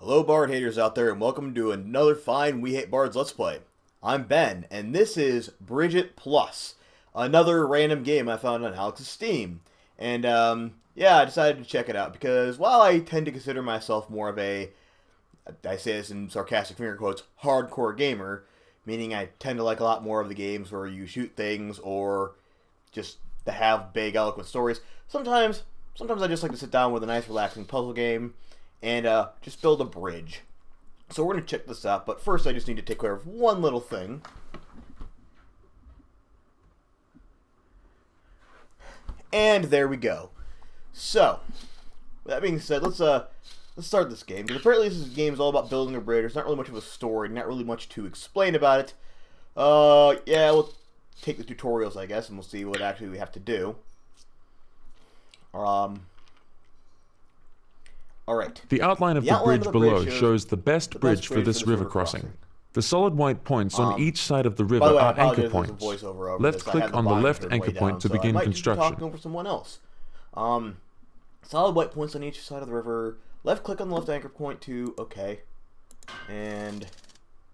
Hello Bard haters out there and welcome to another fine We Hate Bards Let's Play. I'm Ben and this is Bridget Plus, another random game I found on Alex's Steam. And yeah, I decided to check it out because while I tend to consider myself more of a, I say this in sarcastic finger quotes, hardcore gamer, meaning I tend to like a lot more of the games where you shoot things or just to have big eloquent stories. Sometimes I just like to sit down with a nice relaxing puzzle game and just build a bridge. So we're going to check this out, but first I just need to take care of one little thing. And there we go. So, with that being said, let's start this game. Because apparently this game is all about building a bridge. There's not really much of a story, not really much to explain about it. Yeah, we'll take the tutorials, I guess, and we'll see what actually we have to do. Alright. The outline of the bridge below shows the best bridge for this river crossing. The solid white points on each side of the river are anchor points. Left click on the left anchor point to begin construction. Talking over someone else. Solid white points on each side of the river. Left click on the left anchor point to okay. And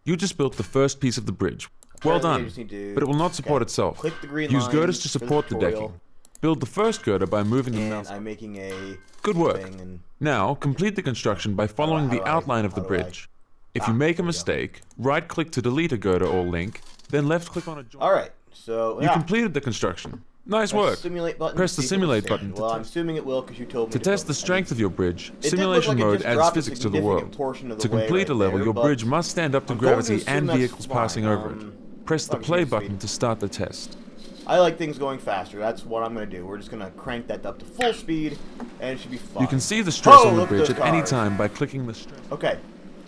you just built the first piece of the bridge. Well done. But it will not support itself. Click the green Use girders to support the decking. Build the first girder by moving the mouse. I'm making a good work. Now, complete the construction by following the outline of the bridge. If you make a mistake, right-click to delete a girder or link, then left-click on a joint. Alright, so you completed the construction. Nice work. Press the simulate button well, I'm assuming it will because you told me to test the strength of your bridge. Simulation mode adds physics to the world. To complete a level, your bridge must stand up to gravity and vehicles passing over it. Press the play button to start the test. I like things going faster. That's what I'm going to do. We're just going to crank that up to full speed, and it should be fine. You can see the stress on the bridge at any time by clicking the stress. Okay.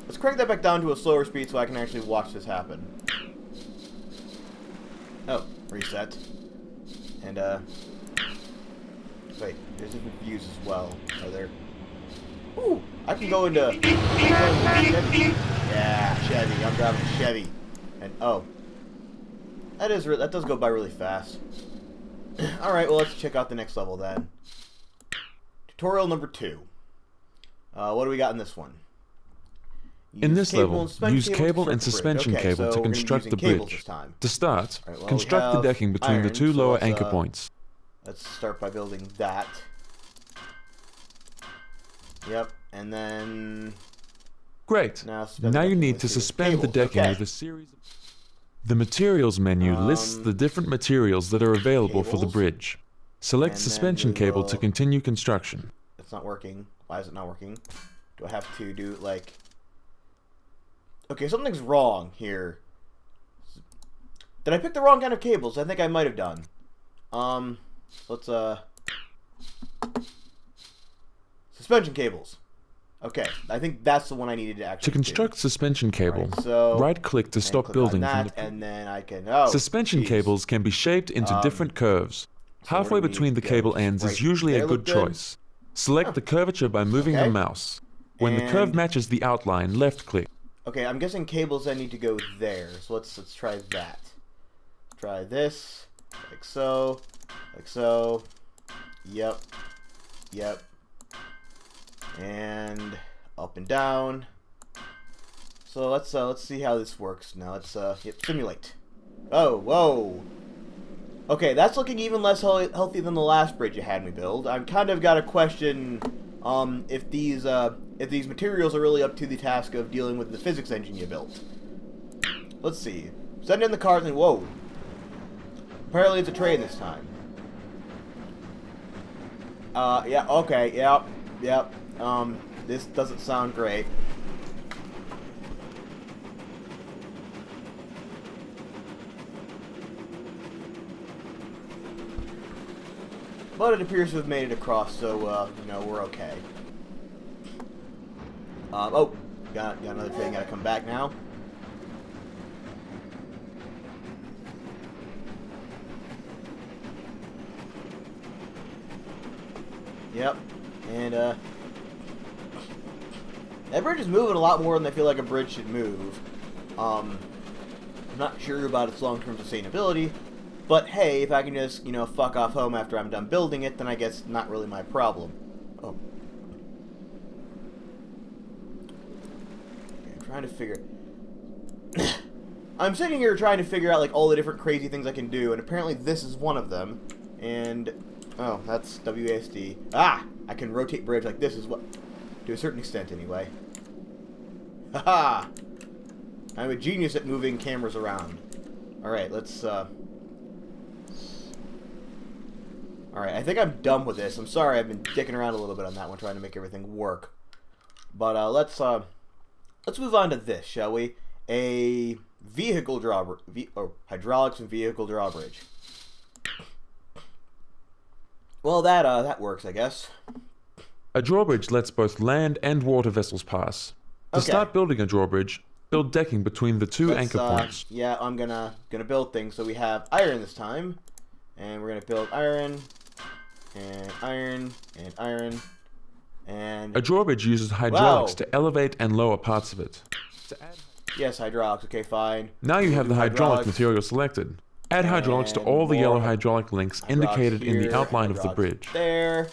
Let's crank that back down to a slower speed so I can actually watch this happen. Oh, reset. And, wait, there's different views as well. Are there? Ooh, I can go into Chevy. Yeah, Chevy. I'm driving a Chevy. And, oh. That does go by really fast. Alright, well let's check out the next level then. Tutorial number 2. What do we got in this one? In this level, use cable and suspension cable to construct the bridge. To start, construct the decking between the two lower anchor points. Let's start by building that. Yep, and then... Great. Now you need to suspend the decking with a series of... The materials menu lists the different materials that are available for the bridge. Select suspension cable to continue construction. It's not working. Why is it not working? Do I have to do it like... Okay, something's wrong here. Did I pick the wrong kind of cables? I think I might have done. Let's suspension cables. Okay, I think that's the one I needed to actually To construct do. Suspension cable, right, so, right-click to stop building that, from the... and then I can... suspension cables can be shaped into different curves. So halfway between the cable ends is usually a good choice. Select the curvature by moving the mouse. When the curve matches the outline, left-click. Okay, I'm guessing cables then need to go there. So let's try that. Try this, like so, like so. Yep, yep. And up and down. So let's see how this works now. Let's simulate. Oh, whoa. Okay, that's looking even less healthy than the last bridge you had me build. I've kind of got to question if these materials are really up to the task of dealing with the physics engine you built. Let's see. Send in the cars and whoa. Apparently it's a train this time. Yeah, okay, yep. This doesn't sound great. But it appears to have made it across, so, you know, we're okay. Oh, got another thing, gotta come back now. Yep, and, that bridge is moving a lot more than I feel like a bridge should move. I'm not sure about its long-term sustainability, but hey, if I can just, you know, fuck off home after I'm done building it, then I guess not really my problem. Oh. trying to figure... I'm sitting here trying to figure out, like, all the different crazy things I can do, and apparently this is one of them. And... oh, that's WASD. Ah! I can rotate bridge like this is what... to a certain extent, anyway. Haha! I'm a genius at moving cameras around. Alright, let's, Alright, I think I'm done with this. I'm sorry, I've been dicking around a little bit on that one, trying to make everything work. But, let's move on to this, shall we? A vehicle drawbridge. Hydraulics and vehicle drawbridge. Well, that works, I guess. A drawbridge lets both land and water vessels pass. To start building a drawbridge, build decking between the two anchor points. Yeah, I'm gonna build things. So we have iron this time, and we're gonna build iron, and iron, and iron, and... A drawbridge uses hydraulics to elevate and lower parts of it. Yes, hydraulics. Okay, fine. Now you have the hydraulic material selected. Add hydraulics to all the yellow hydraulic links indicated in the outline of the bridge. There.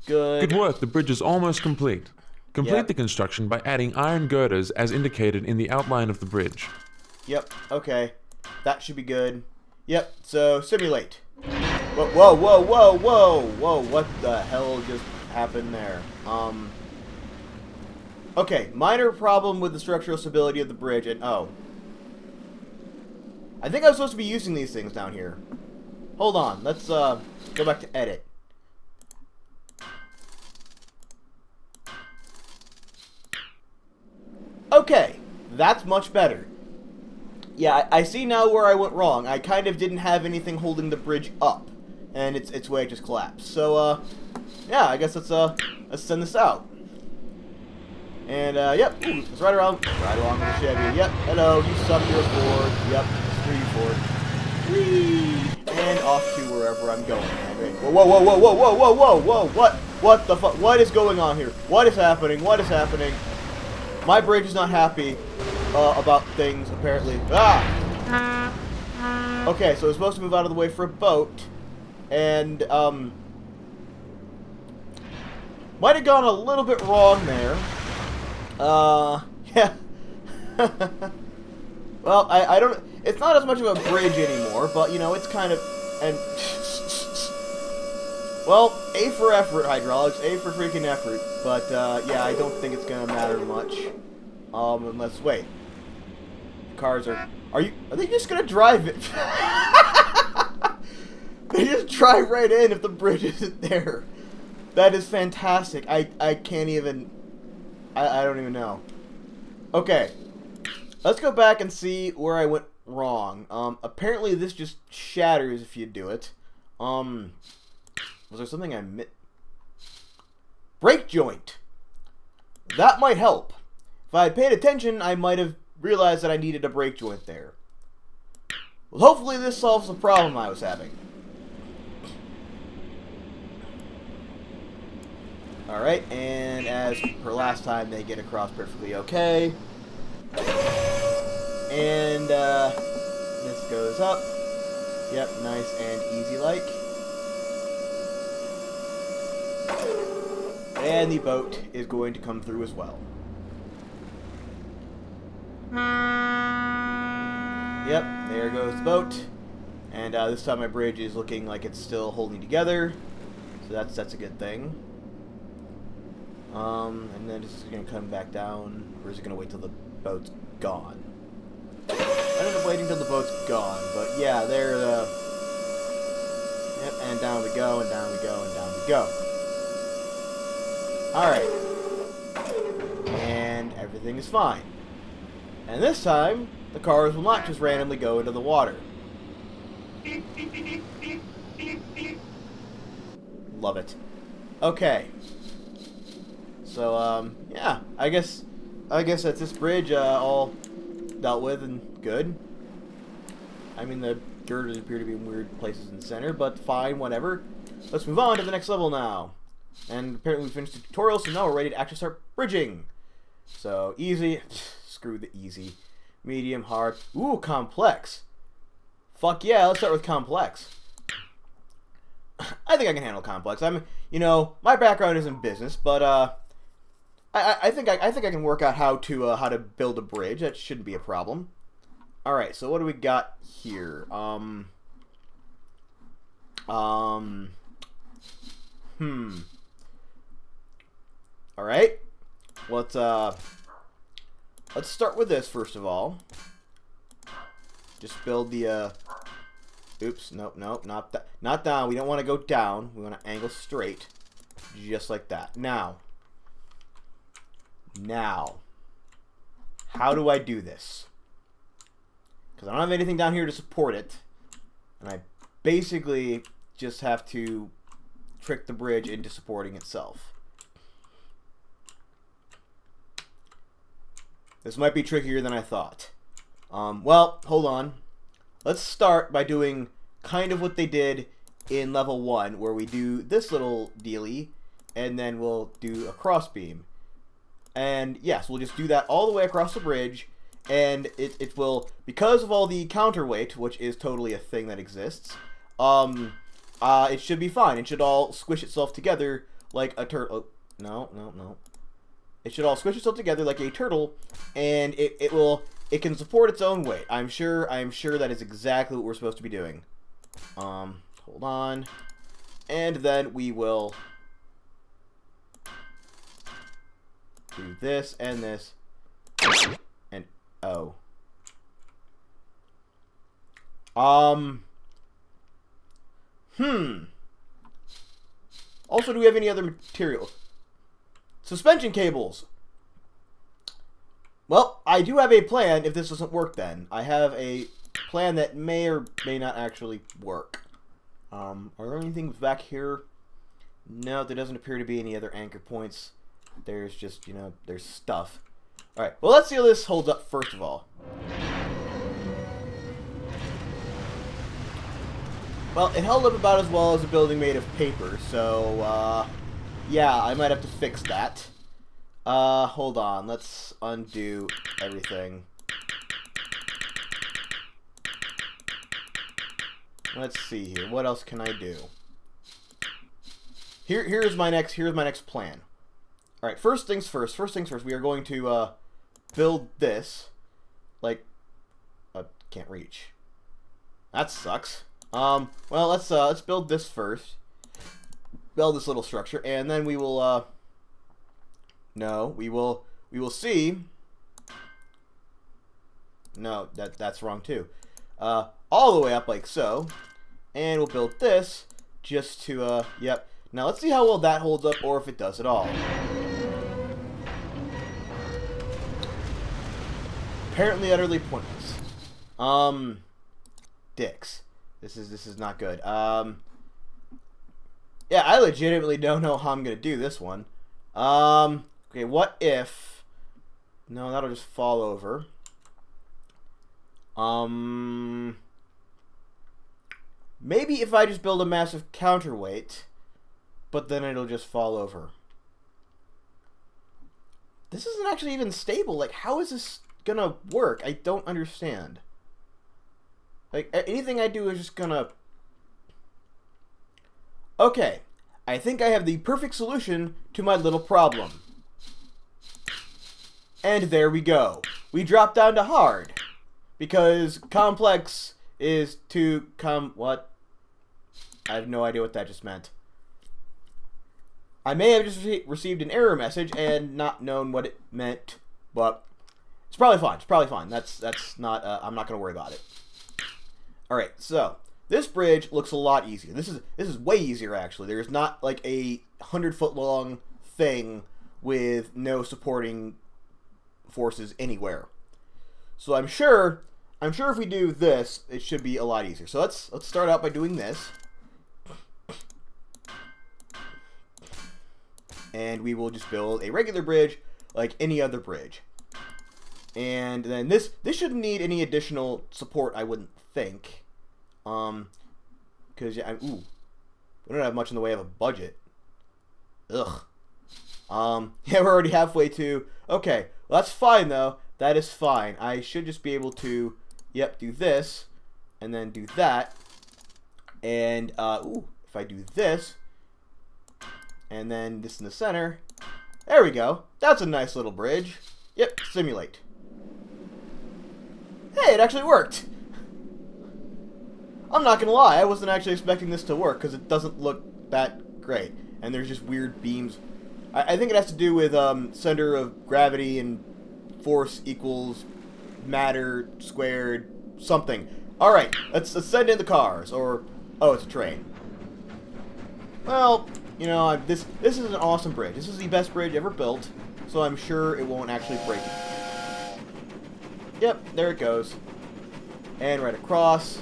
Good. Good work. The bridge is almost complete. Complete the construction by adding iron girders as indicated in the outline of the bridge. Yep. Okay. That should be good. Yep. So, simulate. Whoa, whoa, whoa, whoa, whoa, whoa. What the hell just happened there? Okay. Minor problem with the structural stability of the bridge and... oh. I think I was supposed to be using these things down here. Hold on. Let's, go back to edit. Okay, that's much better. Yeah, I see now where I went wrong. I kind of didn't have anything holding the bridge up, and its way just collapsed. So, yeah, I guess let's send this out. And, yep, it's right along with the Chevy. Yep, hello, you suck, you're a Ford. Yep, screw you, Ford. Whee! And off to wherever I'm going. Whoa, whoa, whoa, whoa, whoa, whoa, whoa, whoa, whoa, what the fuck? What is going on here? What is happening? What is happening? My bridge is not happy about things, apparently. Ah! Okay, so it's supposed to move out of the way for a boat. And, might have gone a little bit wrong there. Yeah. Well, I don't... it's not as much of a bridge anymore, but, you know, it's kind of... and... well, A for effort, hydraulics. A for freaking effort. But, yeah, I don't think it's gonna matter much. Unless... wait. Cars are... are they just gonna drive it? They just drive right in if the bridge isn't there. That is fantastic. I can't even... I don't even know. Okay. Let's go back and see where I went wrong. Apparently this just shatters if you do it. Was there something I missed? Brake joint. That might help. If I had paid attention, I might have realized that I needed a brake joint there. Well, hopefully this solves the problem I was having. Alright, and as per last time, they get across perfectly okay. And, this goes up. Yep, nice and easy-like. And the boat is going to come through as well. Yep, there goes the boat. And, this time my bridge is looking like it's still holding together. So that's a good thing. And then it's going to come back down, or is it going to wait till the boat's gone? I ended up waiting till the boat's gone, but yeah, there, yep, and down we go, and down we go, and down we go. Alright. And everything is fine. And this time, the cars will not just randomly go into the water. Love it. Okay. So, yeah, I guess that's this bridge, all dealt with and good. I mean, the girders appear to be in weird places in the center, but fine, whatever. Let's move on to the next level now. And apparently we finished the tutorial, so now we're ready to actually start bridging. So, easy. Screw the easy. Medium, hard. Ooh, complex. Fuck yeah, let's start with complex. I think I can handle complex. You know, my background is in business, but, I think I can work out how to build a bridge. That shouldn't be a problem. All right, so what do we got here? All right, let's start with this first of all. Just build the oops, nope, not down. We don't want to go down. We want to angle straight, just like that. Now, how do I do this? Because I don't have anything down here to support it, and I basically just have to trick the bridge into supporting itself. This might be trickier than I thought. Well, hold on. Let's start by doing kind of what they did in level 1, where we do this little dealie, and then we'll do a crossbeam. And yes, we'll just do that all the way across the bridge, and it will, because of all the counterweight, which is totally a thing that exists, it should be fine. It should all squish itself together like a turtle. Oh, no. It should all squish itself together like a turtle, and it can support its own weight. I am sure that is exactly what we're supposed to be doing. Hold on. And then we will do this and this. And oh. Also, do we have any other material? Suspension cables. Well, I do have a plan if this doesn't work then. I have a plan that may or may not actually work. Are there anything back here? No, there doesn't appear to be any other anchor points. There's just, there's stuff. Alright, well, let's see how this holds up first of all. Well, it held up about as well as a building made of paper, so, yeah, I might have to fix that. Hold on. Let's undo everything. Let's see here. What else can I do? Here's my next plan. All right. First things first. We are going to build this. Like, can't reach. That sucks. Well, let's build this first. Build this little structure, and then we will no, we will see. No, that's wrong too. All the way up like so, and we'll build this just to yep. Now let's see how well that holds up, or if it does at all. Apparently utterly pointless. Dicks. This is not good. Yeah, I legitimately don't know how I'm gonna do this one. Okay, what if... No, that'll just fall over. Maybe if I just build a massive counterweight, but then it'll just fall over. This isn't actually even stable. Like, how is this gonna work? I don't understand. Like, anything I do is just gonna... Okay, I think I have the perfect solution to my little problem. And there we go. We drop down to hard. Because complex is to what? I have no idea what that just meant. I may have just received an error message and not known what it meant, but it's probably fine. It's probably fine. That's not, I'm not going to worry about it. Alright, so... This bridge looks a lot easier. This is way easier, actually. There's not like a 100-foot-long thing with no supporting forces anywhere. So I'm sure if we do this, it should be a lot easier. So let's start out by doing this, and we will just build a regular bridge like any other bridge. And then this shouldn't need any additional support, I wouldn't think. Because, yeah, we don't have much in the way of a budget. Ugh. Yeah, we're already halfway to... Okay, well, that's fine, though. That is fine. I should just be able to, yep, do this, and then do that. And, if I do this, and then this in the center, There we go. That's a nice little bridge. Yep, simulate. Hey, it actually worked! I'm not gonna lie, I wasn't actually expecting this to work, because it doesn't look that great. And there's just weird beams. I think it has to do with center of gravity and force equals matter squared something. Alright, let's send in the cars, or... oh, it's a train. Well, you know, this is an awesome bridge. This is the best bridge ever built, so I'm sure it won't actually break it. Yep, there it goes. And right across.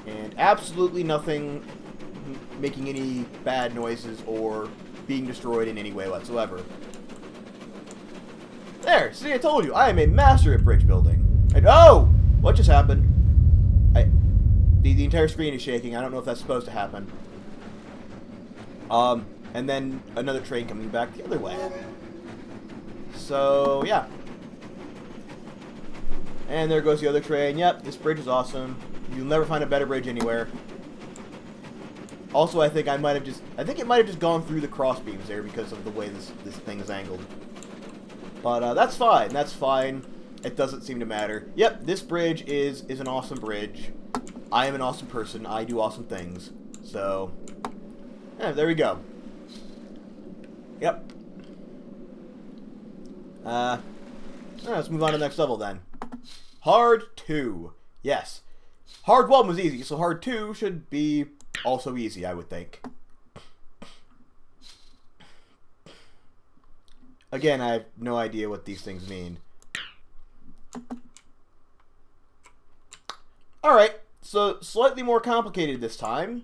And absolutely nothing making any bad noises or being destroyed in any way whatsoever. There! See, I told you, I am a master at bridge building. And oh! What just happened? The entire screen is shaking. I don't know if that's supposed to happen. And then another train coming back the other way. So, yeah. And there goes the other train. Yep, this bridge is awesome. You'll never find a better bridge anywhere. Also, I think it might have just gone through the cross beams there because of the way this thing is angled. But that's fine. That's fine. It doesn't seem to matter. Yep, this bridge is an awesome bridge. I am an awesome person. I do awesome things. So, yeah, there we go. Yep. Let's move on to the next level then. Hard 2. Yes. Hard 1 was easy, so Hard 2 should be also easy, I would think. Again, I have no idea what these things mean. Alright, so slightly more complicated this time.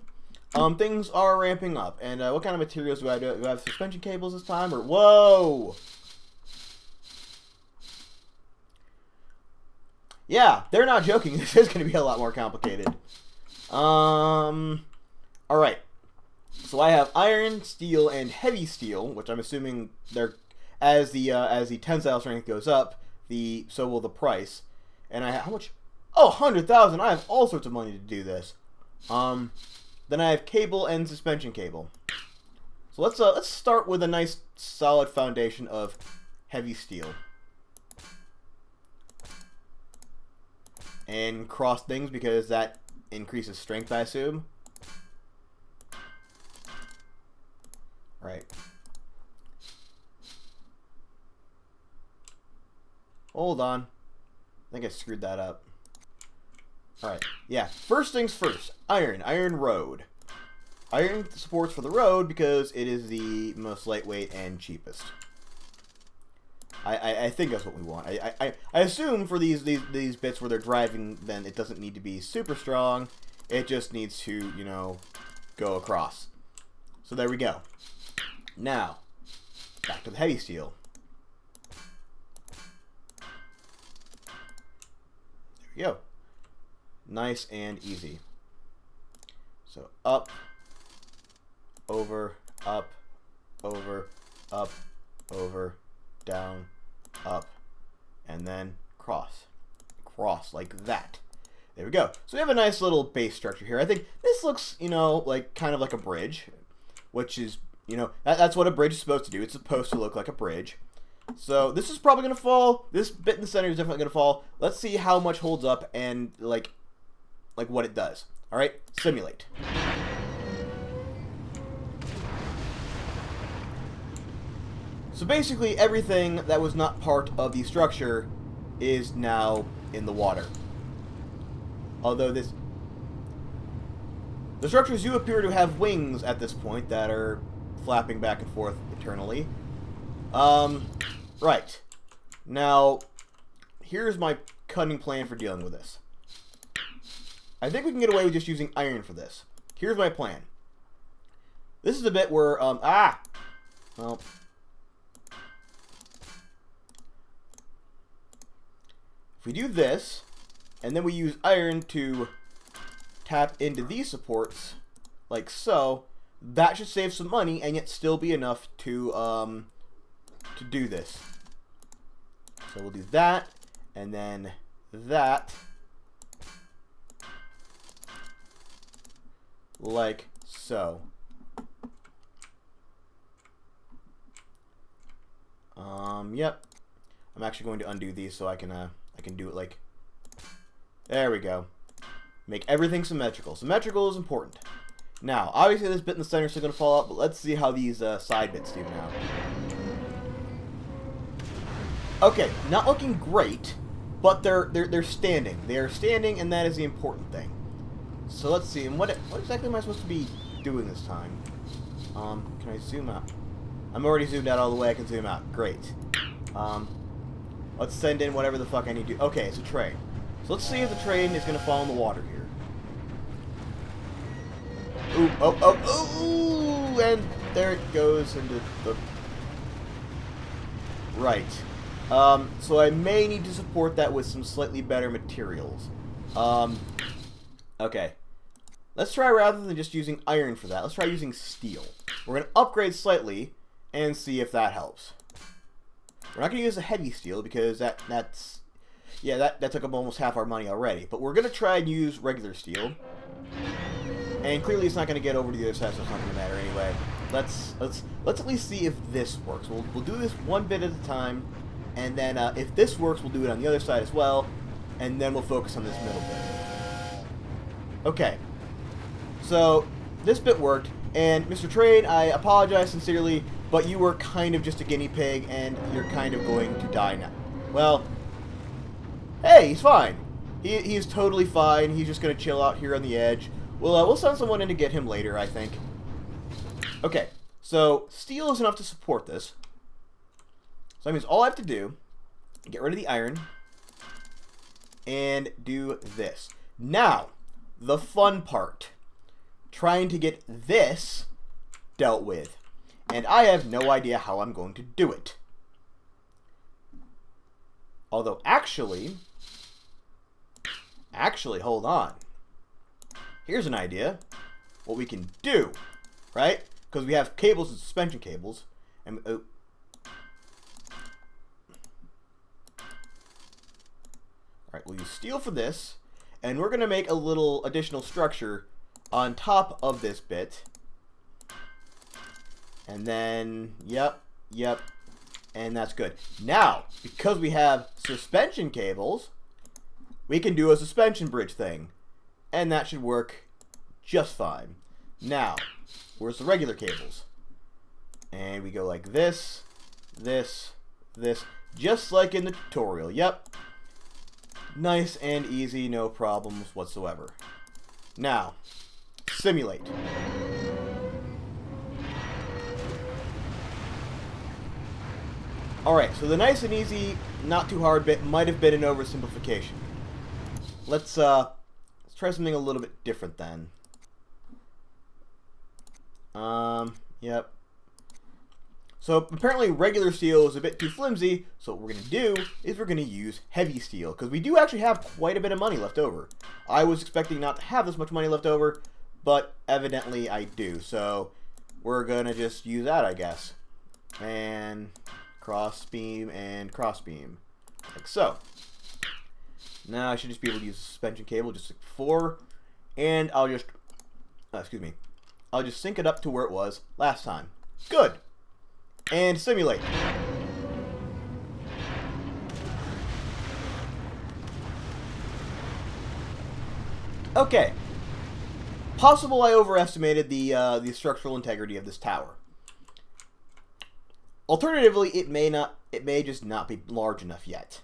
Things are ramping up. And what kind of materials do I do? Do I have suspension cables this time? Or whoa! Yeah, they're not joking. This is going to be a lot more complicated. Alright. So I have iron, steel, and heavy steel, which I'm assuming they're as the tensile strength goes up, so will the price. And I have how much? Oh, 100,000. I have all sorts of money to do this. Then I have cable and suspension cable. So let's start with a nice solid foundation of heavy steel. And cross things because that increases strength, I assume. Right. Hold on. I think I screwed that up. Alright. Yeah. First things first. Iron. Iron road. Iron supports for the road because it is the most lightweight and cheapest. I think that's what we want. I assume for these bits where they're driving, then it doesn't need to be super strong. It just needs to, you know, go across. So there we go. Now, back to the heavy steel. There we go. Nice and easy. So up, over, up, over, up, over, down, up, and then cross. Cross like that. There we go. So we have a nice little base structure here. I think this looks, you know, like kind of like a bridge, which is, you know, that's what a bridge is supposed to do. It's supposed to look like a bridge. So this is probably going to fall. This bit in the center is definitely going to fall. Let's see how much holds up and like what it does. All right, simulate. So basically everything that was not part of the structure is now in the water. Although the structures do appear to have wings at this point that are flapping back and forth eternally. Right. Now, here's my cunning plan for dealing with this. I think we can get away with just using iron for this. Here's my plan. This is a bit where, well... if we do this, and then we use iron to tap into these supports, like so, that should save some money and yet still be enough to do this. So we'll do that, and then that, like so. Yep. I'm actually going to undo these so I can do it like... There we go. Make everything symmetrical. Symmetrical is important. Now, obviously this bit in the center is still going to fall out, but let's see how these side bits do now. Okay, not looking great, but they're standing. They are standing, and that is the important thing. So let's see. And what exactly am I supposed to be doing this time? Can I zoom out? I'm already zoomed out all the way. I can zoom out. Great. Let's send in whatever the fuck I need to do. Okay, it's a train. So let's see if the train is going to fall in the water here. Ooh, oh, and there it goes into the... Right. So I may need to support that with some slightly better materials. Okay. Let's try, rather than just using iron for that, let's try using steel. We're going to upgrade slightly and see if that helps. We're not going to use a heavy steel because that took up almost half our money already. But we're going to try and use regular steel. And clearly it's not going to get over to the other side, so it's not going to matter anyway. Let's at least see if this works. We'll do this one bit at a time, and then if this works, we'll do it on the other side as well, and then we'll focus on this middle bit. Okay. So this bit worked, and Mr. Train, I apologize sincerely, but you were kind of just a guinea pig, and you're kind of going to die now. Well, hey, he's fine. He's totally fine. He's just going to chill out here on the edge. We'll send someone in to get him later, I think. Okay, so steel is enough to support this. So that means all I have to do, get rid of the iron, and do this. Now, the fun part. Trying to get this dealt with. And I have no idea how I'm going to do it. Although, actually, hold on. Here's an idea. What we can do, right? Because we have cables and suspension cables. And Alright, we'll use steel for this. And we're going to make a little additional structure on top of this bit. And then, yep. And that's good. Now, because we have suspension cables, we can do a suspension bridge thing. And that should work just fine. Now, where's the regular cables? And we go like this, this, just like in the tutorial. Yep. Nice and easy, no problems whatsoever. Now, simulate. Alright, so the nice and easy, not too hard bit might have been an oversimplification. Let's try something a little bit different then. Yep. So apparently regular steel is a bit too flimsy, so what we're going to do is we're going to use heavy steel, because we do actually have quite a bit of money left over. I was expecting not to have this much money left over, but evidently I do, so we're going to just use that, I guess. And cross beam and cross beam, like so. Now I should just be able to use a suspension cable just like before, and I'll just, I'll just sync it up to where it was last time. Good. And simulate. Okay. Possible I overestimated the structural integrity of this tower. Alternatively, it may just not be large enough yet.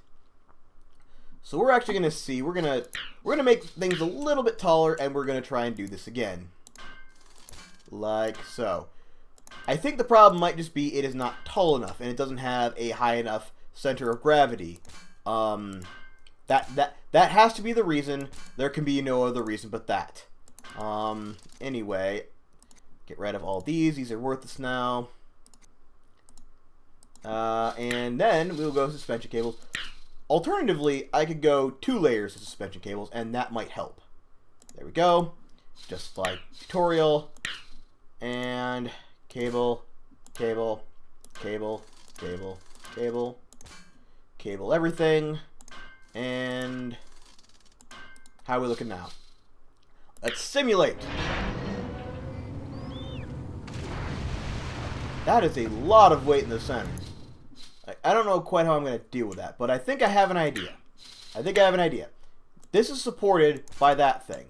So we're actually going to see, we're going to make things a little bit taller, and we're going to try and do this again. Like so. I think the problem might just be it is not tall enough, and it doesn't have a high enough center of gravity. That has to be the reason. There can be no other reason but that. Anyway, get rid of all these. These are worthless now. And then we'll go suspension cables. Alternatively, I could go 2 layers of suspension cables, and that might help. There we go. Just like tutorial. And cable, cable, cable, cable, cable, cable everything. And how are we looking now? Let's simulate. That is a lot of weight in the center. I don't know quite how I'm going to deal with that, but I think I have an idea. This is supported by that thing.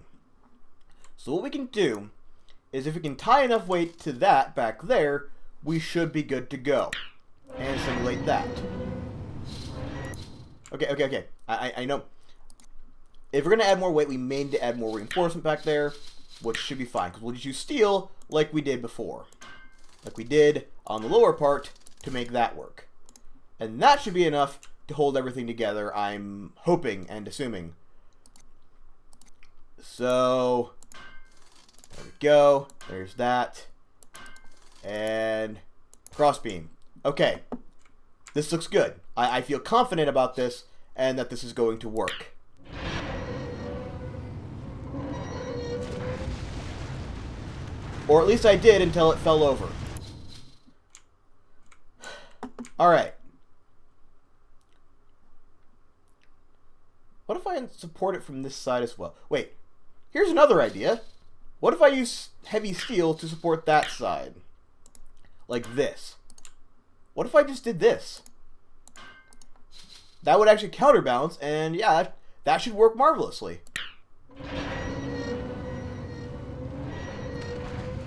So what we can do is if we can tie enough weight to that back there, we should be good to go. And simulate that. Okay. I know. If we're going to add more weight, we may need to add more reinforcement back there, which should be fine, because we'll just use steel like we did before. Like we did on the lower part to make that work. And that should be enough to hold everything together, I'm hoping and assuming. So, there we go. There's that. And crossbeam. Okay. This looks good. I feel confident about this and that this is going to work. Or at least I did until it fell over. Alright. What if I support it from this side as well? Wait, here's another idea. What if I use heavy steel to support that side? Like this. What if I just did this? That would actually counterbalance, and yeah, that should work marvelously.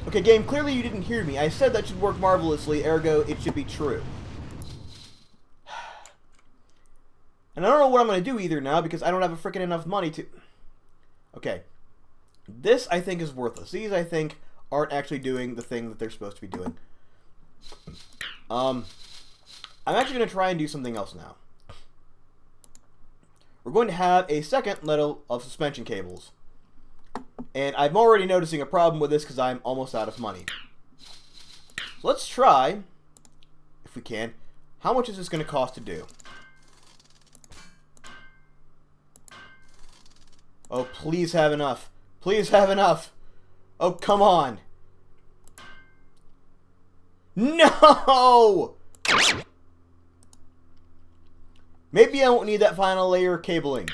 Okay, game, clearly you didn't hear me. I said that should work marvelously, ergo it should be true. And I don't know what I'm going to do either now, because I don't have a freaking enough money to... Okay. This, I think, is worthless. These, I think, aren't actually doing the thing that they're supposed to be doing. I'm actually going to try and do something else now. We're going to have a second level of suspension cables. And I'm already noticing a problem with this because I'm almost out of money. So let's try, if we can, how much is this going to cost to do? Oh, please have enough. Please have enough. Oh, come on. No! Maybe I won't need that final layer of cabling.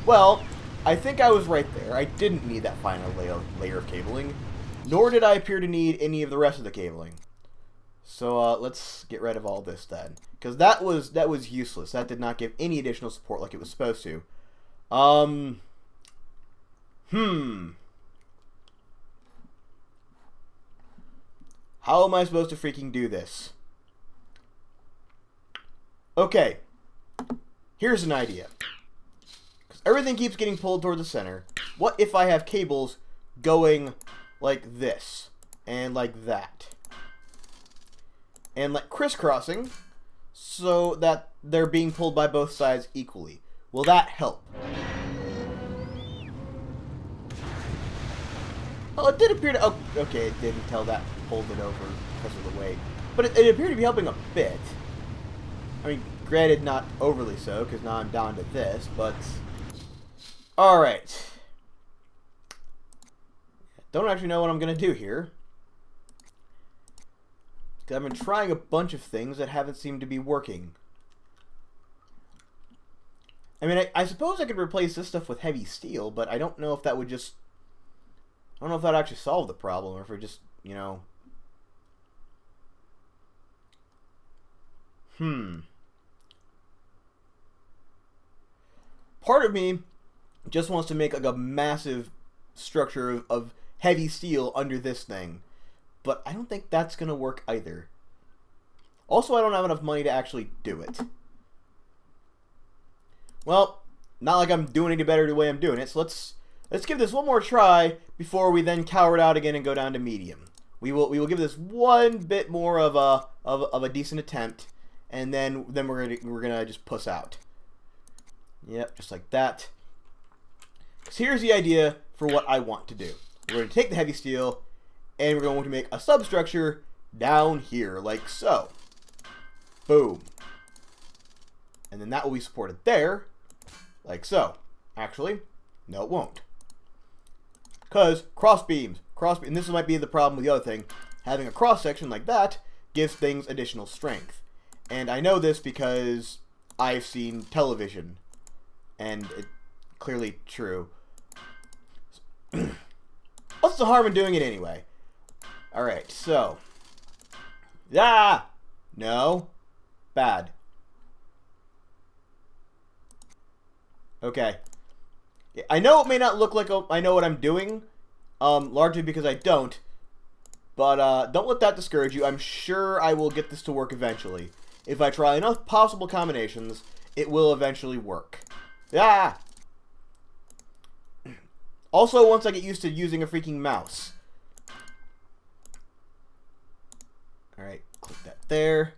Well, I think I was right there. I didn't need that final layer of cabling, nor did I appear to need any of the rest of the cabling. So let's get rid of all this then, because that was useless. That did not give any additional support like it was supposed to. How am I supposed to freaking do this? Okay, here's an idea. Because everything keeps getting pulled toward the center. What if I have cables going like this and like that? And like crisscrossing so that they're being pulled by both sides equally. Will that help? Well, it did appear to... Oh, okay, it didn't tell that pulled it over because of the weight. But it appeared to be helping a bit. I mean, granted, not overly so, because now I'm down to this, but... Alright. Don't actually know what I'm going to do here. I've been trying a bunch of things that haven't seemed to be working. I mean, I suppose I could replace this stuff with heavy steel, but I don't know if that would just... I don't know if that would actually solve the problem, or if it just, you know... Part of me just wants to make like a massive structure of heavy steel under this thing. But I don't think that's going to work either. Also, I don't have enough money to actually do it. Well, not like I'm doing any better the way I'm doing it, so let's give this one more try before we then cower it out again and go down to medium. We will give this one bit more of a decent attempt, and then we're gonna just puss out. Yep, just like that. So here's the idea for what I want to do. We're going to take the heavy steel, and we're going to make a substructure down here, like so. Boom. And then that will be supported there, like so. Actually, no, it won't. Because cross beams, and this might be the problem with the other thing, having a cross section like that gives things additional strength. And I know this because I've seen television, and it's clearly true. What's the harm in doing it anyway? Alright, so. Ah! No. Bad. Okay. I know it may not look like I know what I'm doing, largely because I don't, but don't let that discourage you. I'm sure I will get this to work eventually. If I try enough possible combinations, it will eventually work. Ah! Also, once I get used to using a freaking mouse. Alright, click that there.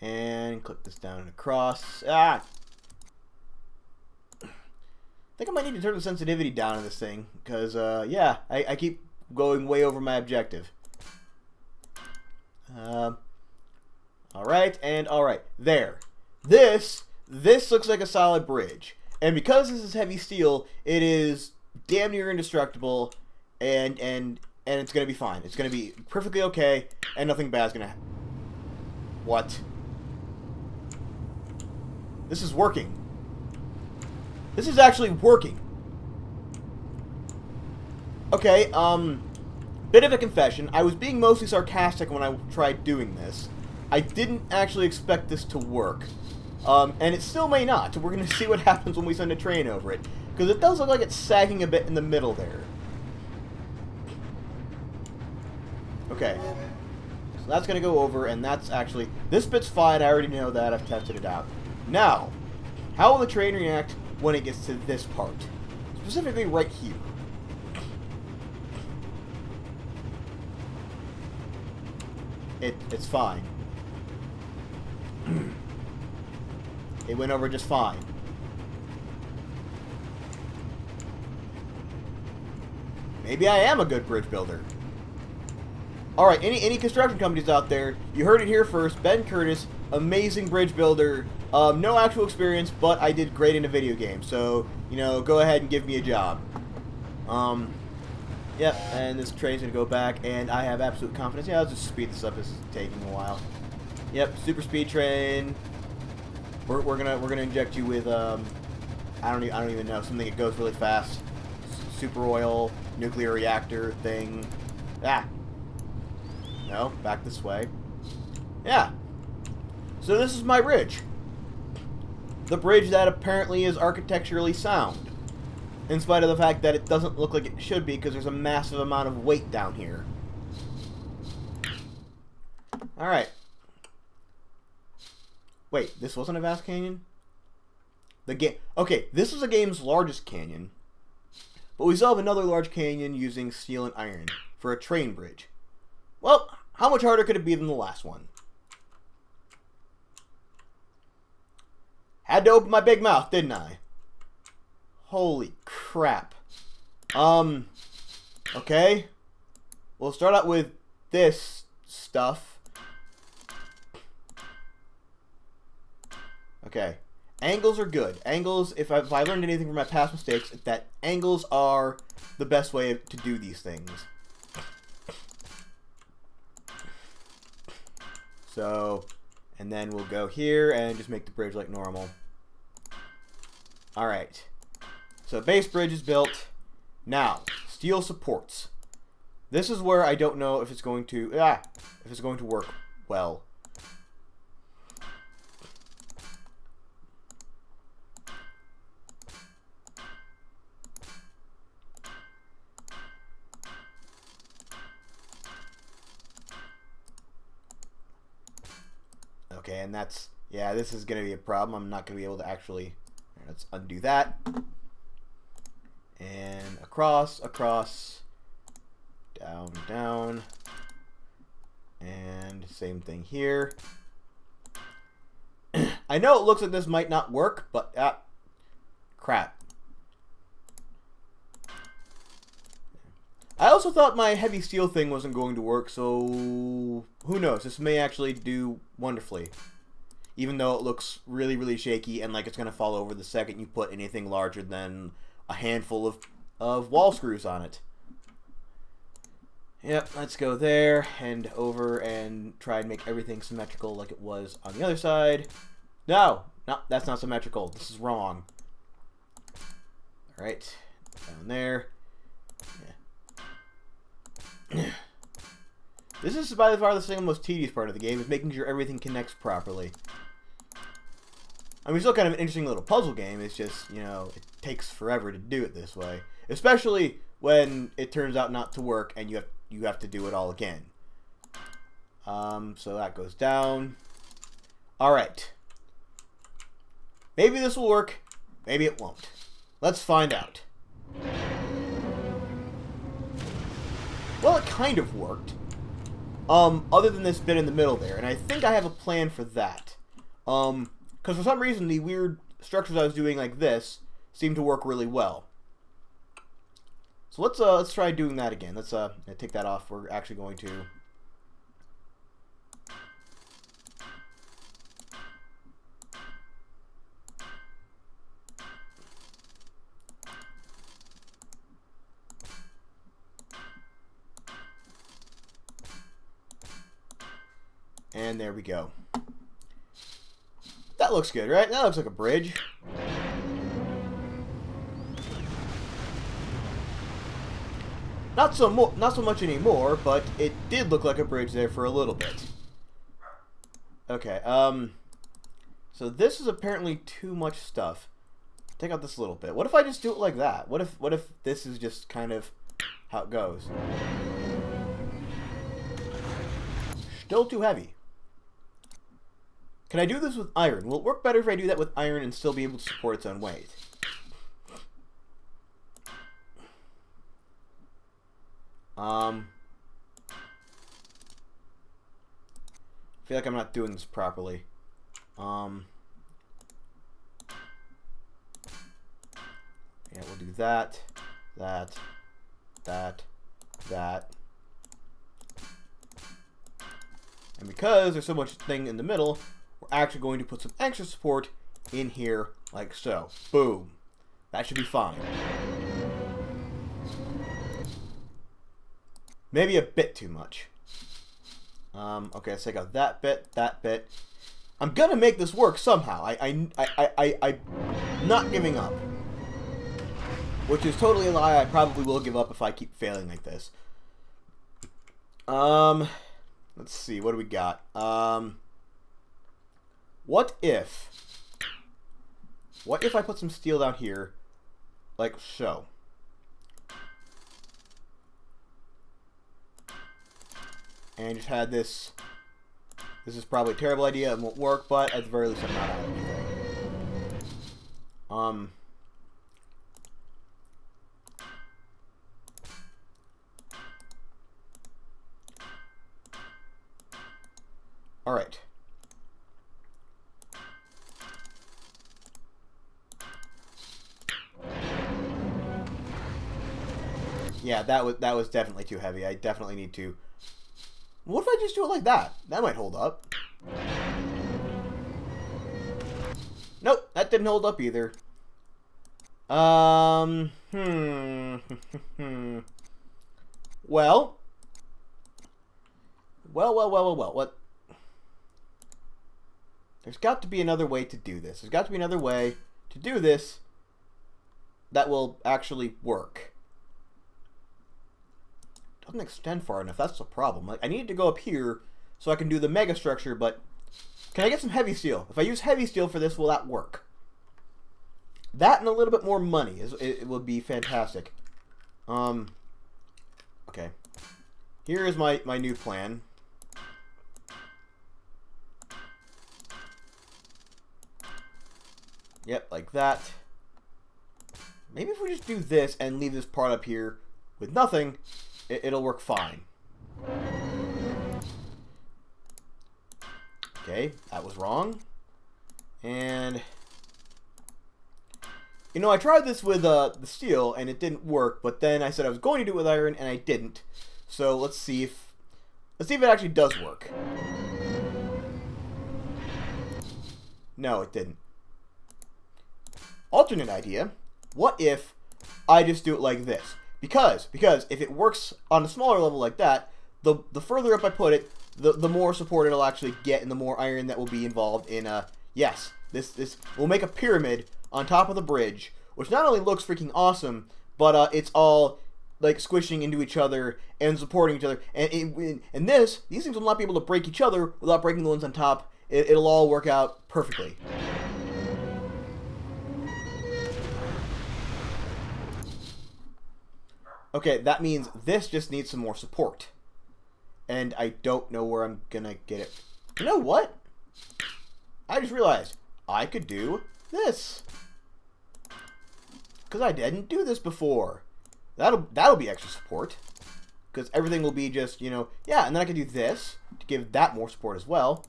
And click this down and across. Ah! I think I might need to turn the sensitivity down on this thing. Because, yeah, I keep going way over my objective. Alright, and alright. There. This looks like a solid bridge. And because this is heavy steel, it is damn near indestructible, and it's gonna be fine. It's gonna be perfectly okay, and nothing bad's gonna happen. What? This is working. This is actually working. Okay, bit of a confession. I was being mostly sarcastic when I tried doing this. I didn't actually expect this to work. And it still may not. We're going to see what happens when we send a train over it. Because it does look like it's sagging a bit in the middle there. Okay. So that's going to go over, and that's actually... This bit's fine. I already know that. I've tested it out. Now, how will the train react when it gets to this part? Specifically right here. It's fine. It went over just fine. Maybe I am a good bridge builder. Alright, any construction companies out there, you heard it here first. Ben Curtis, amazing bridge builder. No actual experience, but I did great in a video game. So, you know, go ahead and give me a job. Yep, and this train's gonna go back, and I have absolute confidence. Yeah, I'll just speed this up. This is taking a while. Yep, super speed train. We're gonna inject you with I don't even know, something that goes really fast. Super oil, nuclear reactor thing. Ah. No, back this way. Yeah. So this is my bridge. The bridge that apparently is architecturally sound. In spite of the fact that it doesn't look like it should be because there's a massive amount of weight down here. Alright. Wait, this wasn't a vast canyon? Okay, this is the game's largest canyon. But we still have another large canyon using steel and iron for a train bridge. Well, how much harder could it be than the last one? Had to open my big mouth, didn't I? Holy crap. Okay. We'll start out with this stuff. Okay. Angles are good. Angles, if I learned anything from my past mistakes, it's that angles are the best way to do these things. So, and then we'll go here and just make the bridge like normal. Alright. So base bridge is built. Now, steel supports. This is where I don't know if it's going to work well. Okay, and that's, yeah, this is going to be a problem. I'm not going to be able to actually, let's undo that. And across, down, down, and same thing here. I know it looks like this might not work, but, crap. I also thought my heavy steel thing wasn't going to work, so who knows? This may actually do wonderfully. Even though it looks really, really shaky and like it's going to fall over the second you put anything larger than a handful of wall screws on it. Yep, let's go there and over and try and make everything symmetrical like it was on the other side. No, that's not symmetrical. This is wrong. Alright, down there. Yeah. This is by far the single most tedious part of the game, is making sure everything connects properly. I mean, it's still kind of an interesting little puzzle game. It's just, you know, it takes forever to do it this way. Especially when it turns out not to work and you have to do it all again. So that goes down. Alright. Maybe this will work. Maybe it won't. Let's find out. Well, it kind of worked. Other than this bit in the middle there. And I think I have a plan for that. Because for some reason, the weird structures I was doing like this seem to work really well. So let's try doing that again. Let's take that off. We're actually going to... And there we go. That looks good, right? That looks like a bridge. Not so much anymore, but it did look like a bridge there for a little bit. Okay, so this is apparently too much stuff. Take out this little bit. What if I just do it like that? What if this is just kind of how it goes? Still too heavy. Can I do this with iron? Will it work better if I do that with iron and still be able to support its own weight? I feel like I'm not doing this properly. Yeah, we'll do that, that. And because there's so much thing in the middle, we're actually going to put some extra support in here, like so. Boom. That should be fine. Maybe a bit too much. Okay, let's take out that bit, that bit. I'm gonna make this work somehow. I'm not giving up. Which is totally a lie. I probably will give up if I keep failing like this. Let's see, what do we got? What if I put some steel down here, like so? And just had this. This is probably a terrible idea. It won't work, but at the very least, I'm not out of anything. All right. Yeah, that was definitely too heavy. I definitely need to. What if I just do it like that? That might hold up. Nope, that didn't hold up either. Well. What? There's got to be another way to do this. There's got to be another way to do this that will actually work. Doesn't extend far enough. That's the problem. Like, I need to go up here so I can do the mega structure, but can I get some heavy steel? If I use heavy steel for this, will that work? That and a little bit more money it would be fantastic. Okay. Here is my new plan. Yep, like that. Maybe if we just do this and leave this part up here with nothing, it'll work fine. Okay, that was wrong. And you know, I tried this with the steel and it didn't work, but then I said I was going to do it with iron and I didn't. So let's see if it actually does work. No, it didn't. Alternate idea. What if I just do it like this? Because if it works on a smaller level like that, the further up I put it, the more support it'll actually get and the more iron that will be involved in yes, this will make a pyramid on top of the bridge, which not only looks freaking awesome, but it's all like squishing into each other and supporting each other. And these things will not be able to break each other without breaking the ones on top. It'll all work out perfectly. Okay, that means this just needs some more support. And I don't know where I'm gonna get it. You know what? I just realized I could do this. Because I didn't do this before. That'll be extra support. Because everything will be just, you know, yeah, and then I can do this to give that more support as well.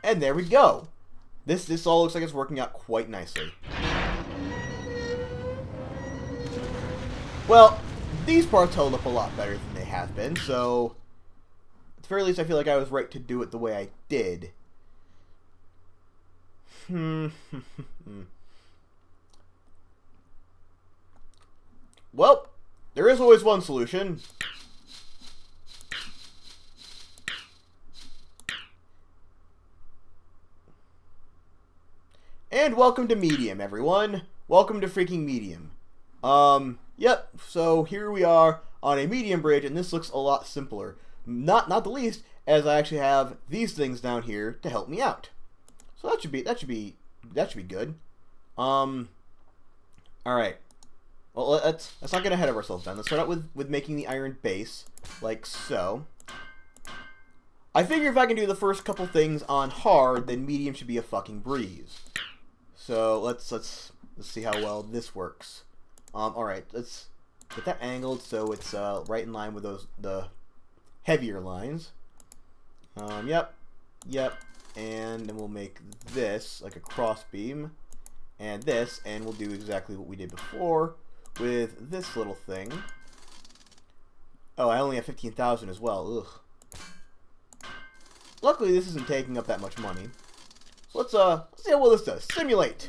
And there we go. This all looks like it's working out quite nicely. Well, these parts held up a lot better than they have been, so at the very least I feel like I was right to do it the way I did. Well, there is always one solution. And welcome to Medium, everyone. Welcome to freaking Medium. Yep, so here we are on a medium bridge, and this looks a lot simpler. Not the least, as I actually have these things down here to help me out. So that should be good. Alright. Well, let's not get ahead of ourselves then. Let's start out with making the iron base, like so. I figure if I can do the first couple things on hard, then medium should be a fucking breeze. So let's see how well this works. Alright, let's get that angled so it's right in line with the heavier lines. Yep, and then we'll make this like a cross beam, and this, and we'll do exactly what we did before with this little thing. Oh, I only have 15,000 as well. Ugh. Luckily, this isn't taking up that much money. So let's see how well this does. Simulate.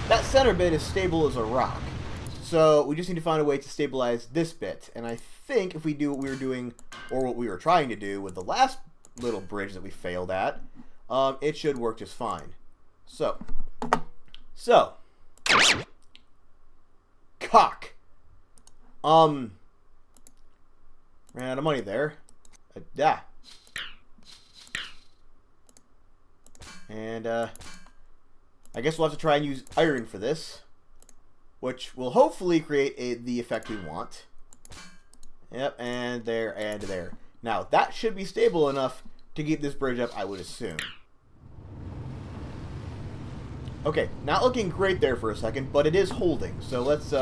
That center bit is stable as a rock. So we just need to find a way to stabilize this bit. And I think if we do what we were doing, or what we were trying to do with the last little bridge that we failed at, it should work just fine. So. Cock. Ran out of money there. Yeah. And, I guess we'll have to try and use iron for this, which will hopefully create the effect we want. Yep, and there, and there. Now, that should be stable enough to keep this bridge up, I would assume. Okay, not looking great there for a second, but it is holding. So let's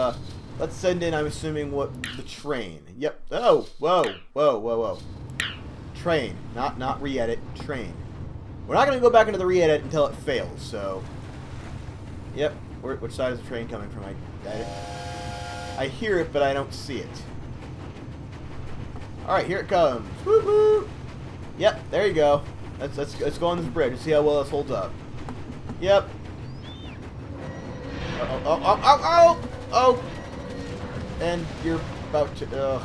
send in, I'm assuming, the train. Yep. Oh, whoa. Train, not re-edit, train. We're not going to go back into the re-edit until it fails, so. Yep. Which side is the train coming from? I hear it, but I don't see it. Alright, here it comes. Woo-hoo! Yep, there you go. Let's go on this bridge and see how well this holds up. Yep. Oh! And you're about to...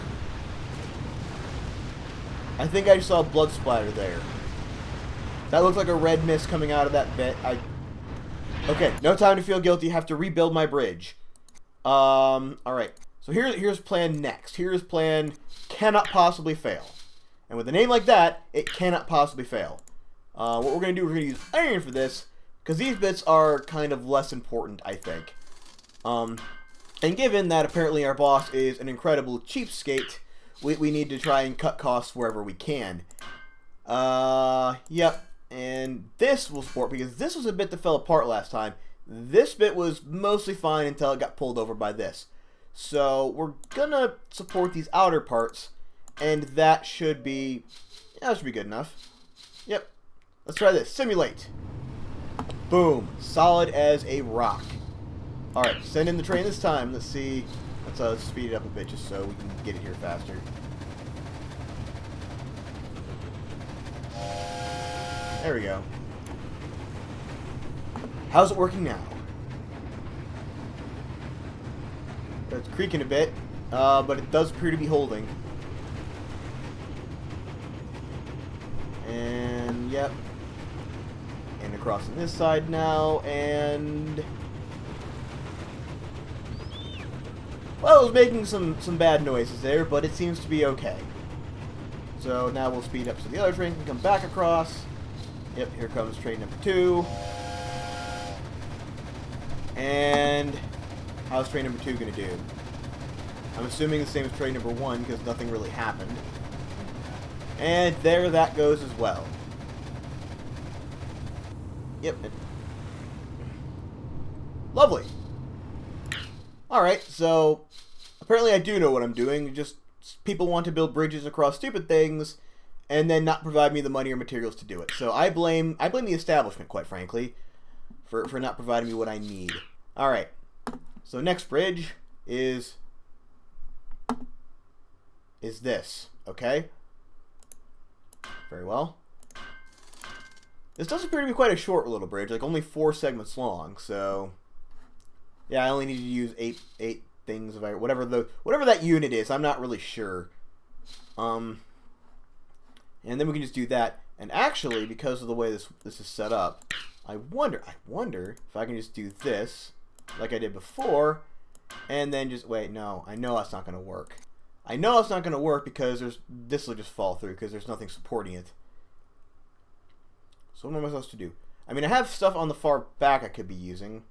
I think I saw blood splatter there. That looks like a red mist coming out of that bit. Okay, no time to feel guilty. Have to rebuild my bridge. Alright. So here's plan next. Here's plan cannot possibly fail. And with a name like that, it cannot possibly fail. What we're going to do, we're going to use iron for this, because these bits are kind of less important, I think. And given that apparently our boss is an incredible cheapskate, we need to try and cut costs wherever we can. Yep. And this will support, because this was a bit that fell apart last time. This bit was mostly fine until it got pulled over by this. So we're gonna support these outer parts, and that should be good enough. Yep. Let's try this. Simulate. Boom. Solid as a rock. Alright, send in the train this time. Let's see. Let's speed it up a bit just so we can get it here faster. There we go. How's it working now? It's creaking a bit, but it does appear to be holding. And, yep. And across on this side now, and... Well, it was making some bad noises there, but it seems to be okay. So now we'll speed up so the other train can come back across. Yep, here comes train number 2. And how's train number 2 going to do? I'm assuming the same as train number 1 because nothing really happened. And there that goes as well. Yep. Lovely. Alright, so apparently I do know what I'm doing. Just people want to build bridges across stupid things and then not provide me the money or materials to do it. So I blame the establishment, quite frankly, for not providing me what I need. Alright. So next bridge is this, okay? Very well. This does appear to be quite a short little bridge, like only 4 segments long, so yeah, I only need to use eight things of whatever that unit is. I'm not really sure. And then we can just do that. And actually, because of the way this is set up, I wonder if I can just do this like I did before, and then just wait. No, I know that's not going to work. I know it's not going to work because this will just fall through because there's nothing supporting it. So what am I supposed to do? I mean, I have stuff on the far back I could be using.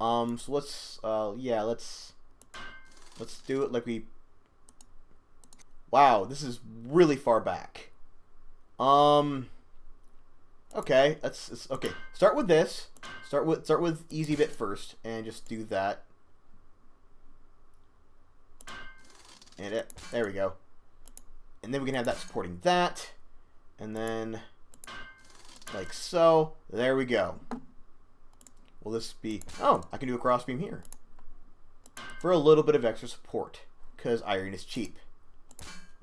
So let's do it like we. Wow, this is really far back. Okay, okay. Start with this. Start with easy bit first, and just do that. And there we go. And then we can have that supporting that, and then like so. There we go. Will this be... Oh, I can do a crossbeam here. For a little bit of extra support. Because iron is cheap.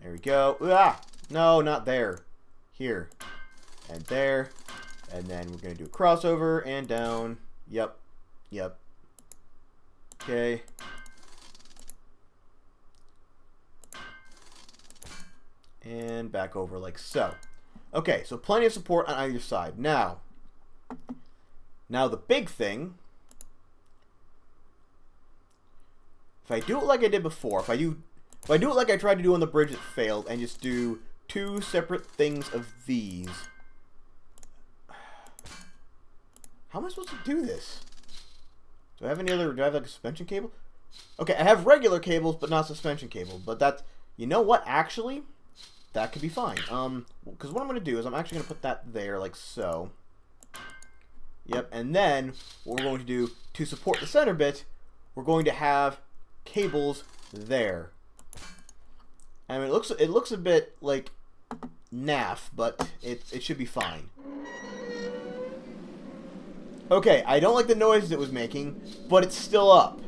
There we go. Ah! No, not there. Here. And there. And then we're going to do a crossover and down. Yep. Yep. Okay. And back over like so. Okay, so plenty of support on either side. Now the big thing, if I do it like I did before, if I do it like I tried to do on the bridge that failed, and just do 2 separate things of these, how am I supposed to do this? Do I have any other? Do I have like a suspension cable? Okay, I have regular cables, but not suspension cable. But that's, you know what? Actually, that could be fine. Because what I'm going to do is I'm actually going to put that there like so. Yep, and then what we're going to do to support the center bit, we're going to have cables there. I mean, it looks a bit like naff, but it should be fine. Okay, I don't like the noise it was making, but it's still up.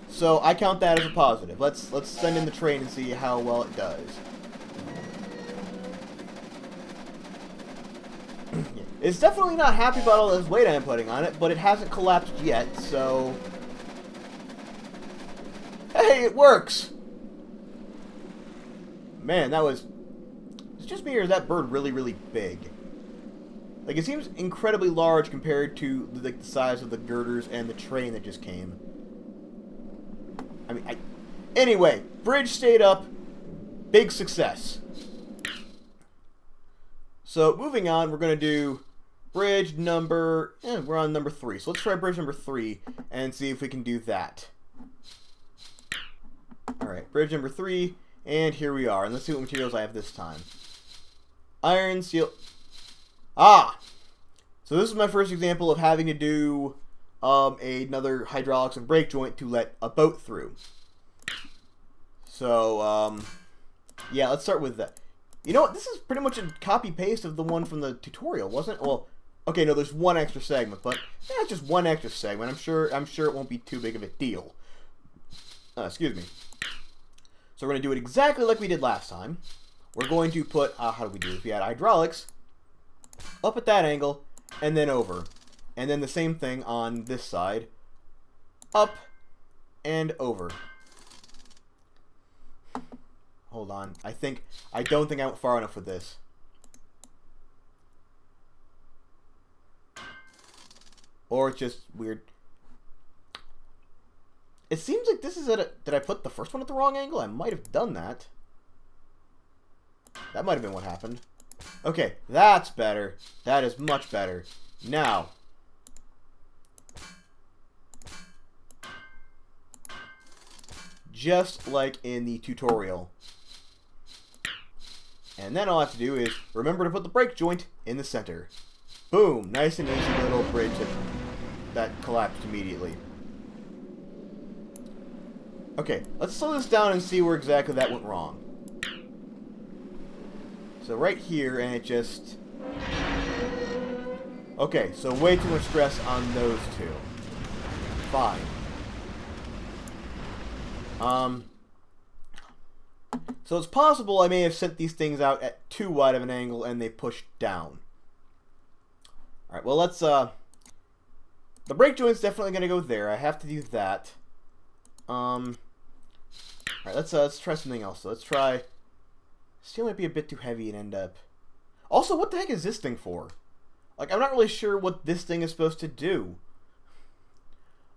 So I count that as a positive. Let's send in the train and see how well it does. It's definitely not happy about all this weight I'm putting on it, but it hasn't collapsed yet, so... Hey, it works! Man, that was... Is it just me, or is that bird really, really big? Like, it seems incredibly large compared to, like, the size of the girders and the train that just came. I mean, Anyway, bridge stayed up. Big success. So, moving on, we're going to do bridge number... we're on number 3. So, let's try bridge number 3 and see if we can do that. Alright, bridge number 3, and here we are. And let's see what materials I have this time. Iron, steel... Ah! So, this is my first example of having to do another hydraulics and brake joint to let a boat through. So, yeah, let's start with that. You know what? This is pretty much a copy-paste of the one from the tutorial, wasn't it? Well, okay, no, there's one extra segment, but yeah, it's just one extra segment. I'm sure it won't be too big of a deal. Excuse me. So we're going to do it exactly like we did last time. We're going to put, how do we do this? We had hydraulics up at that angle, and then over. And then the same thing on this side. Up and over. Hold on. I don't think I went far enough with this. Or it's just weird. It seems like this is at a... Did I put the first one at the wrong angle? I might have done that. That might have been what happened. Okay, that's better. That is much better. Now... just like in the tutorial. And then all I have to do is remember to put the brake joint in the center. Boom! Nice and easy little bridge that collapsed immediately. Okay, let's slow this down and see where exactly that went wrong. So right here, and it just... Okay, so way too much stress on those two. Fine. So it's possible I may have sent these things out at too wide of an angle and they pushed down. Alright, well let's, the brake joint's definitely gonna go there. I have to do that. Alright, let's try something else. So let's try, steel might be a bit too heavy and end up... Also, what the heck is this thing for? Like, I'm not really sure what this thing is supposed to do.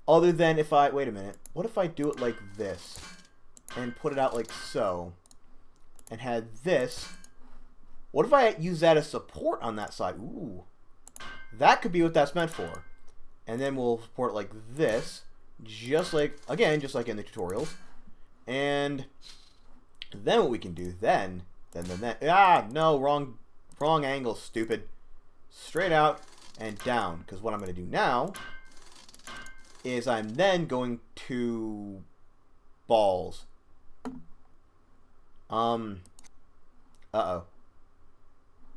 Other than if I... Wait a minute. What if I do it like this? And put it out like so. And had this. What if I use that as support on that side? Ooh. That could be what that's meant for. And then we'll support it like this. Just like... Again, just like in the tutorials. And... Then what we can do then... Ah! No, wrong angle, stupid. Straight out and down. Because what I'm going to do now... is I'm then going to balls. Uh-oh.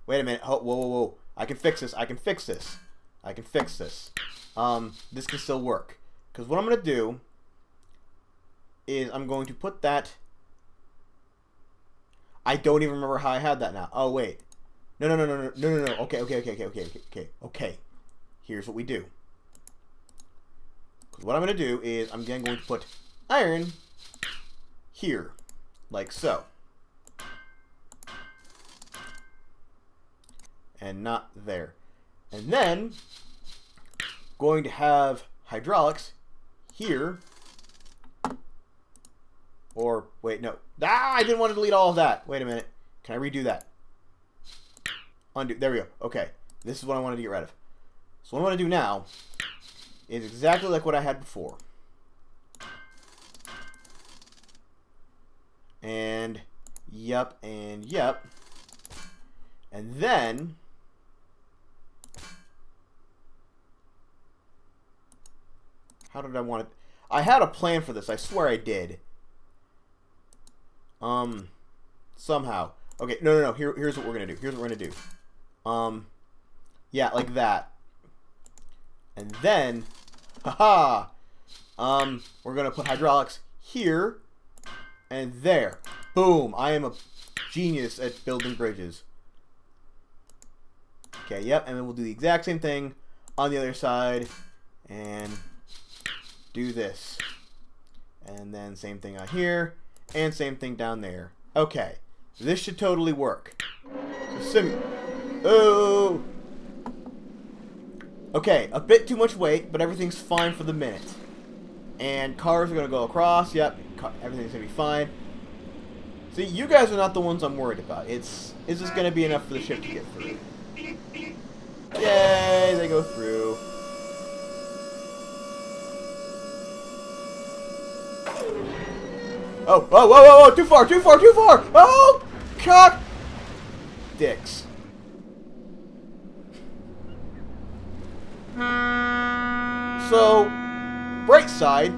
Wait a minute. Oh, whoa, whoa, whoa. I can fix this. I can fix this. I can fix this. This can still work. Because what I'm going to do is I'm going to put that... I don't even remember how I had that now. Oh, wait. No. Okay. Here's what we do. What I'm going to do is I'm again going to put iron here, like so. And not there. And then, going to have hydraulics here. Or, wait, no. Ah, I didn't want to delete all of that. Wait a minute. Can I redo that? Undo. There we go. Okay. This is what I wanted to get rid of. So what I want to do now is exactly like what I had before. And, yep, and yep. And then... How did I want it? I had a plan for this. I swear I did. Somehow. Okay, no. Here's what we're going to do. Here's what we're going to do. Yeah, like that. And then... Haha! We're going to put hydraulics here and there. Boom! I am a genius at building bridges. Okay, yep, and then we'll do the exact same thing on the other side. And do this. And then same thing out here. And same thing down there. Okay. This should totally work. Oh! Okay, a bit too much weight, but everything's fine for the minute. And cars are going to go across. Yep, everything's going to be fine. See, you guys are not the ones I'm worried about. Is this going to be enough for the ship to get through? Yay, they go through. Oh, whoa, too far! Oh, cock! Dicks. So, bright side,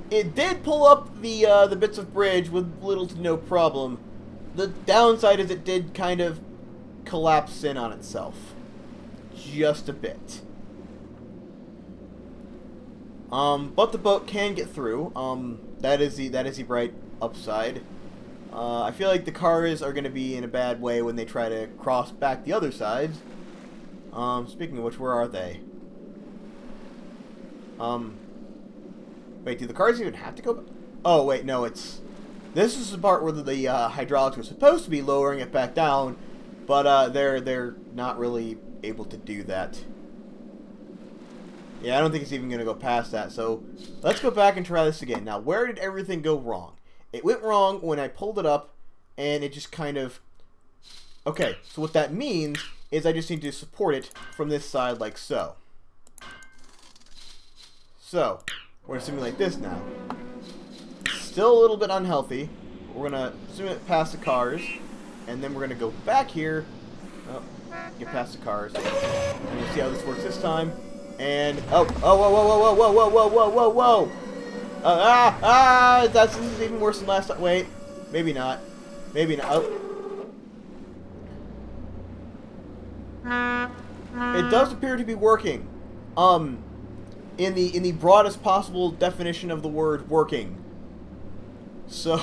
it did pull up the bits of bridge with little to no problem. The downside is it did kind of collapse in on itself. Just a bit. But the boat can get through. That is the bright upside. I feel like the cars are going to be in a bad way when they try to cross back the other sides. Speaking of which, where are they? Wait, do the cars even have to go back? Oh, wait, no, it's... This is the part where the hydraulics were supposed to be lowering it back down, but they're not really able to do that. Yeah, I don't think it's even going to go past that. So let's go back and try this again. Now, where did everything go wrong? It went wrong when I pulled it up, and it just kind of... Okay, so what that means is I just need to support it from this side like so. So, we're going to simulate this now. Still a little bit unhealthy. We're going to simulate past the cars, and then we're going to go back here. Oh, get past the cars. And you'll see how this works this time. And, oh, whoa, whoa, whoa, whoa, whoa, whoa, whoa, whoa, whoa, whoa. This is even worse than last time. Wait, maybe not. Maybe not. Oh. It does appear to be working. In the broadest possible definition of the word working. So,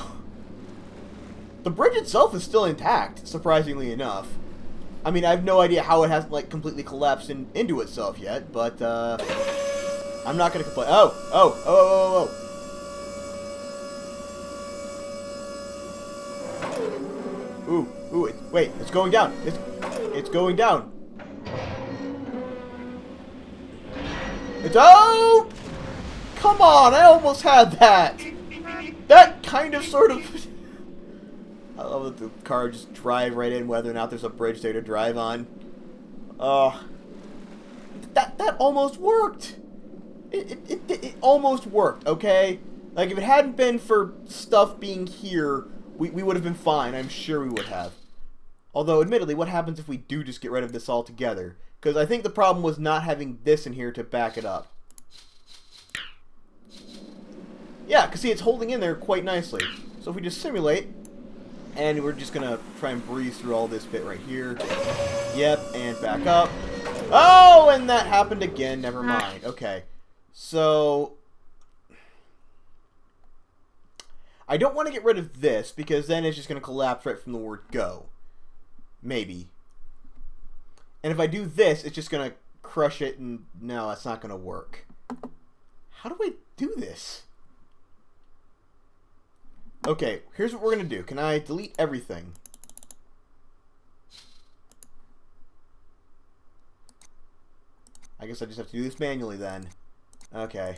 the bridge itself is still intact, surprisingly enough. I mean, I have no idea how it hasn't, like, completely collapsed into itself yet, but, I'm not gonna complain. Oh. Ooh, wait, it's going down. It's going down. Oh! Come on, I almost had that. That kind of sort of... I love that the car just drive right in whether or not there's a bridge there to drive on. That almost worked. It almost worked, okay? Like, if it hadn't been for stuff being here, we would have been fine. I'm sure we would have. Although, admittedly, what happens if we do just get rid of this altogether? Because I think the problem was not having this in here to back it up. Yeah, because see, it's holding in there quite nicely. So if we just simulate, and we're just going to try and breeze through all this bit right here. Yep, and back up. Oh, and that happened again. Never mind. Okay. So, I don't want to get rid of this, because then it's just going to collapse right from the word go. Maybe. And if I do this, it's just going to crush it, and no, that's not going to work. How do I do this? Okay, here's what we're going to do. Can I delete everything? I guess I just have to do this manually then. Okay.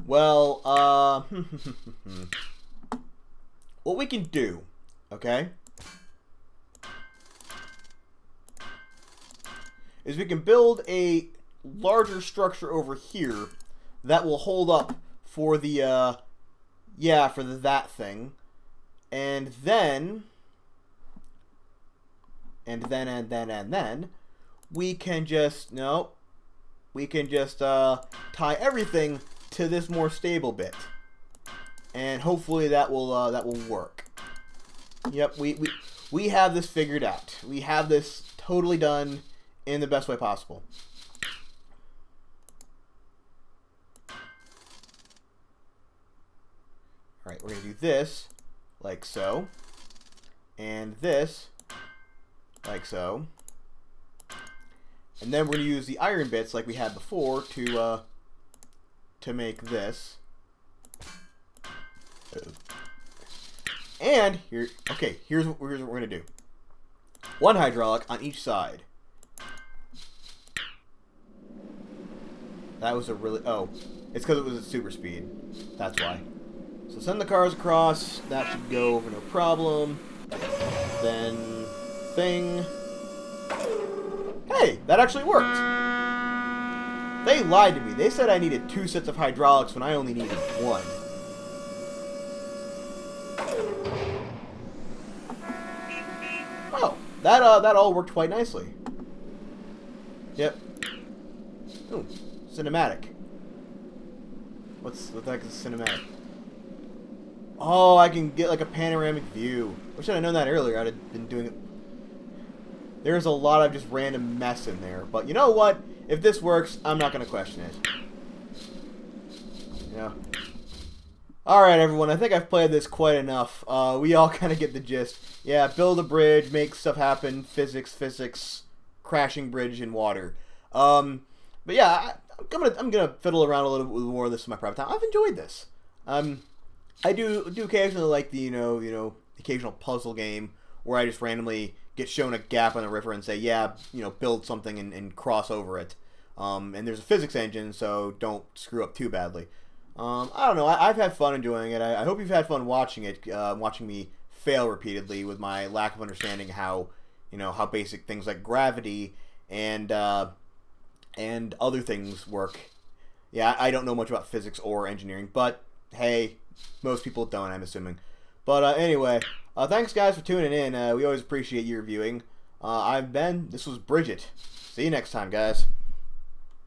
Well, what we can do, okay, is we can build a larger structure over here that will hold up for the, that thing. And then, we can just, tie everything to this more stable bit. And hopefully that will work. Yep, we have this figured out. We have this totally done in the best way possible. Alright, we're going to do this, like so, and this, like so, and then we're going to use the iron bits like we had before to make this. And, here's what we're going to do. One hydraulic on each side. That was a really, it's because it was at super speed. That's why. So send the cars across. That should go over no problem. Then thing. Hey, that actually worked. They lied to me. They said I needed 2 sets of hydraulics when I only needed 1. Oh, that all worked quite nicely. Yep. Ooh, cinematic. What the heck is cinematic? Oh, I can get like a panoramic view. Wish I'd known that earlier. I'd have been doing it. There's a lot of just random mess in there. But you know what? If this works, I'm not going to question it. Yeah. Alright, everyone. I think I've played this quite enough. We all kind of get the gist. Yeah, build a bridge, make stuff happen, physics, crashing bridge in water. But yeah, I'm gonna fiddle around a little bit more of this in my private time. I've enjoyed this. I do occasionally like the occasional puzzle game where I just randomly get shown a gap in the river and say, yeah, build something and cross over it. And there's a physics engine, so don't screw up too badly. I don't know. I've had fun enjoying it. I hope you've had fun watching it, watching me fail repeatedly with my lack of understanding how basic things like gravity and other things work. Yeah, I don't know much about physics or engineering, but hey, most people don't, I'm assuming. But anyway, thanks guys for tuning in. We always appreciate your viewing. I'm Ben. This was Bridget. See you next time, guys.